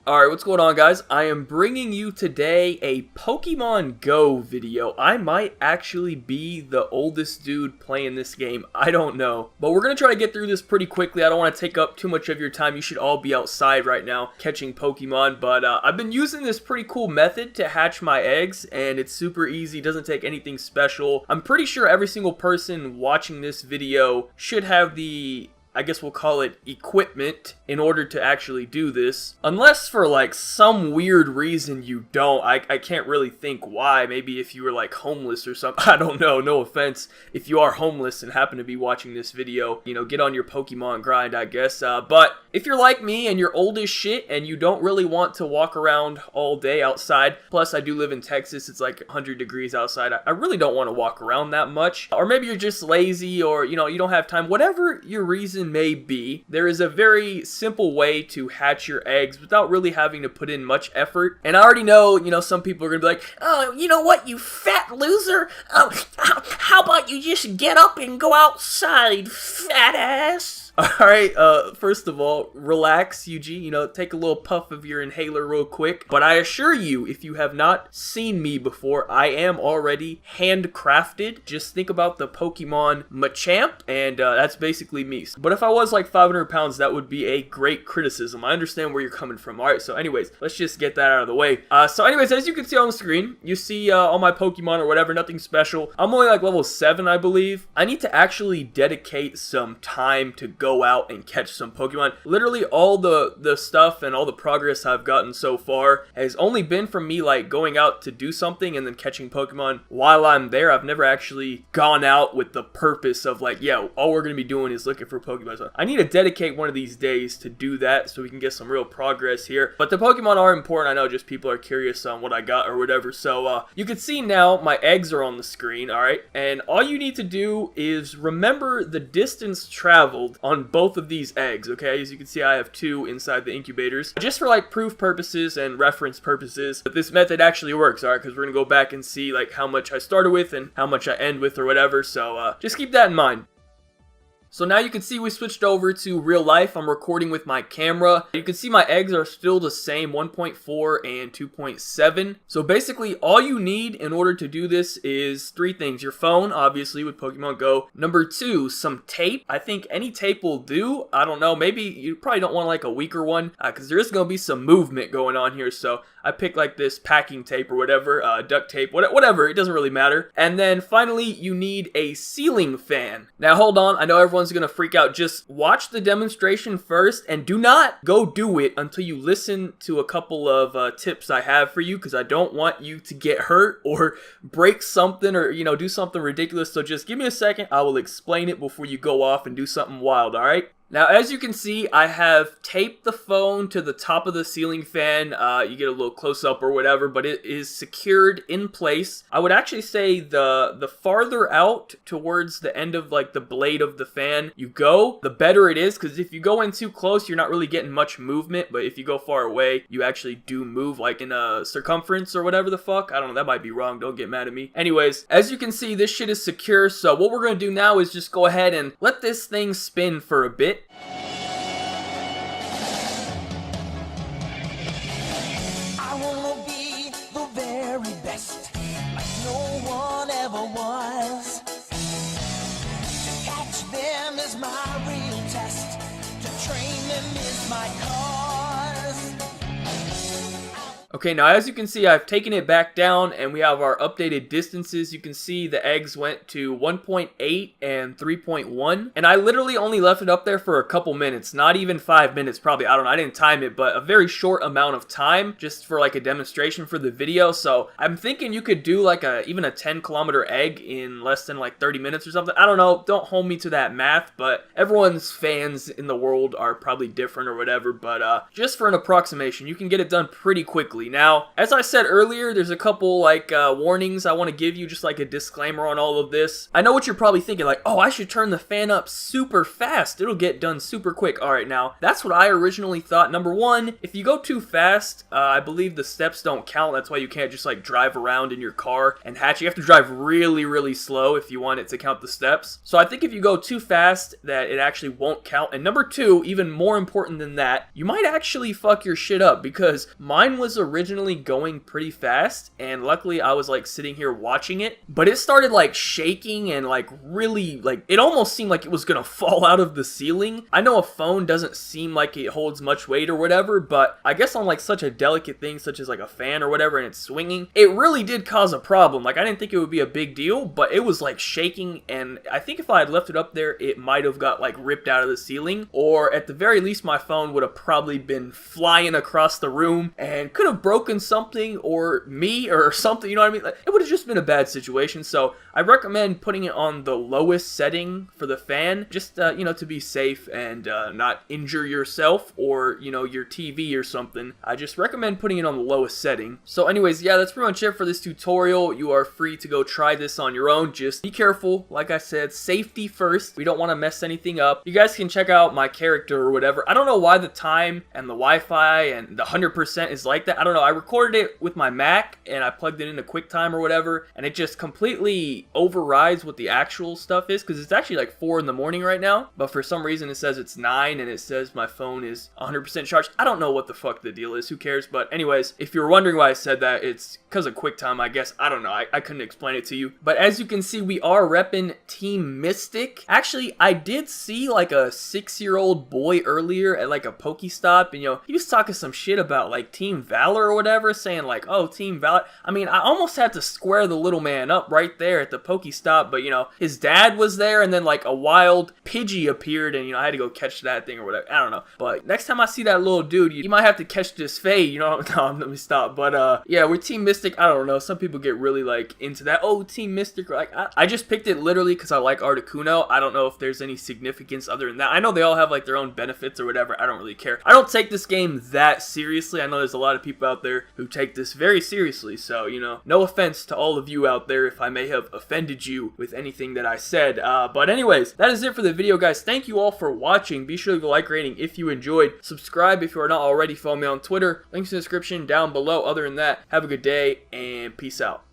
Alright, what's going on, guys? I am bringing you today a Pokemon Go video. I might actually be the oldest dude playing this game. I don't know. But we're going to try to get through this pretty quickly. I don't want to take up too much of your time. You should all be outside right now catching Pokemon. But I've been using this pretty cool method to hatch my eggs, and it's super easy. Doesn't take anything special. I'm pretty sure every single person watching this video should have the, I guess we'll call it, equipment in order to actually do this. Unless for like some weird reason you don't. I can't really think why. Maybe if you were like homeless or something. I don't know. No offense if you are homeless and happen to be watching this video. You know, get on your Pokemon grind, I guess. But if you're like me and you're old as shit and you don't really want to walk around all day outside, plus I do live in Texas, it's like 100 degrees outside. I really don't want to walk around that much. Or maybe you're just lazy, or you know, you don't have time. Whatever your reason may be, there is a very simple way to hatch your eggs without really having to put in much effort. And I already know, you know, some people are gonna be like, oh, you know what, you fat loser, how about you just get up and go outside, fat ass? Alright, first of all, relax, Yuji, you know, take a little puff of your inhaler real quick. But I assure you, if you have not seen me before, I am already handcrafted. Just think about the Pokemon Machamp, and that's basically me. But if I was like 500 pounds, that would be a great criticism. I understand where you're coming from. Alright, so anyways, let's just get that out of the way. So anyways, as you can see on the screen, you see all my Pokemon or whatever, nothing special. I'm only like level 7, I believe. I need to actually dedicate some time to go out and catch some Pokemon. Literally all the stuff and all the progress I've gotten so far has only been from me like going out to do something and then catching Pokemon while I'm there. I've never actually gone out with the purpose of like, yeah, all we're gonna be doing is looking for Pokemon. So I need to dedicate one of these days to do that so we can get some real progress here. But the Pokemon are important. I know just people are curious on what I got or whatever. So you can see now my eggs are on the screen, alright? And all you need to do is remember the distance traveled on both of these eggs, okay? As you can see, I have 2 inside the incubators. Just for like proof purposes and reference purposes, but this method actually works, alright? Because we're gonna go back and see like how much I started with and how much I end with or whatever, so just keep that in mind. So now you can see we switched over to real life. I'm recording with my camera. You can see my eggs are still the same, 1.4 and 2.7. So basically all you need in order to do this is 3 things. Your phone, obviously, with Pokemon Go. Number 2, some tape. I think any tape will do. I don't know, maybe you probably don't want like a weaker one because there is going to be some movement going on here. So I picked like this packing tape or whatever, duct tape, whatever, it doesn't really matter. And then finally, you need a ceiling fan. Now hold on, I know everyone's gonna freak out. Just watch the demonstration first and do not go do it until you listen to a couple of tips I have for you, because I don't want you to get hurt or break something or, you know, do something ridiculous. So just give me a second, I will explain it before you go off and do something wild, alright? Now, as you can see, I have taped the phone to the top of the ceiling fan. You get a little close-up or whatever, but it is secured in place. I would actually say the farther out towards the end of like the blade of the fan you go, the better it is, because if you go in too close, you're not really getting much movement, but if you go far away, you actually do move, like in a circumference or whatever the fuck. I don't know, that might be wrong, don't get mad at me. Anyways, as you can see, this shit is secure, so what we're gonna do now is just go ahead and let this thing spin for a bit. I wanna be the very best, like no one ever was. To catch them is my real test, to train them is my cause. Okay, now as you can see, I've taken it back down and we have our updated distances. You can see the eggs went to 1.8 and 3.1. And I literally only left it up there for a couple minutes, not even 5 minutes probably. I don't know, I didn't time it, but a very short amount of time just for like a demonstration for the video. So I'm thinking you could do like even a 10-kilometer egg in less than like 30 minutes or something. I don't know, don't hold me to that math, but everyone's fans in the world are probably different or whatever. But just for an approximation, you can get it done pretty quickly. perfectly. Now, as I said earlier, there's a couple like warnings I want to give you, just like a disclaimer on all of this. I know what you're probably thinking, like, oh, I should turn the fan up super fast. It'll get done super quick. All right, now, that's what I originally thought. Number one, if you go too fast, I believe the steps don't count. That's why you can't just like drive around in your car and hatch. You have to drive really, really slow if you want it to count the steps. So I think if you go too fast, that it actually won't count. And number two, even more important than that, you might actually fuck your shit up, because mine was originally going pretty fast, and luckily I was like sitting here watching it, but it started like shaking and like really, like, it almost seemed like it was gonna fall out of the ceiling. I know a phone doesn't seem like it holds much weight or whatever, but I guess on like such a delicate thing such as like a fan or whatever, and it's swinging, it really did cause a problem. Like, I didn't think it would be a big deal, but it was like shaking, and I think if I had left it up there, it might have got like ripped out of the ceiling, or at the very least my phone would have probably been flying across the room and could have broken something or me or something, you know what I mean? Like, it would have just been a bad situation. So I recommend putting it on the lowest setting for the fan, just you know, to be safe and not injure yourself or, you know, your TV or something. I just recommend putting it on the lowest setting. So anyways, yeah, that's pretty much it for this tutorial. You are free to go try this on your own. Just be careful. Like I said, safety first. We don't want to mess anything up. You guys can check out my character or whatever. I don't know why the time and the Wi-Fi and the 100% is like that. I don't know. I recorded it with my Mac and I plugged it into QuickTime or whatever, and it just completely overrides what the actual stuff is, because it's actually like 4 in the morning right now, but for some reason it says it's 9 and it says my phone is 100% charged. I don't know what the fuck the deal is. Who cares? But anyways, if you're wondering why I said that, it's because of QuickTime, I guess. I don't know. I couldn't explain it to you. But as you can see, we are repping Team Mystic. Actually, I did see like a 6-year-old boy earlier at like a Pokestop, and you know, he was talking some shit about like Team Valor or whatever, saying like, oh, Team Valor. I mean, I almost had to square the little man up right there at the Pokestop, but you know, his dad was there, and then like a wild Pidgey appeared, and you know, I had to go catch that thing or whatever. I don't know. But next time I see that little dude, you might have to catch this fade, you know? No, let me stop. But yeah, we're Team Mystic. I don't know. Some people get really like into that. Oh, Team Mystic. Like, I just picked it literally because I like Articuno. I don't know if there's any significance other than that. I know they all have like their own benefits or whatever. I don't really care. I don't take this game that seriously. I know there's a lot of people out there who take this very seriously. So, you know, no offense to all of you out there if I may have offended you with anything that I said. But anyways, that is it for the video, guys. Thank you all for watching. Be sure to leave a like rating if you enjoyed. Subscribe if you are not already. Follow me on Twitter. Links in the description down below. Other than that, have a good day and peace out.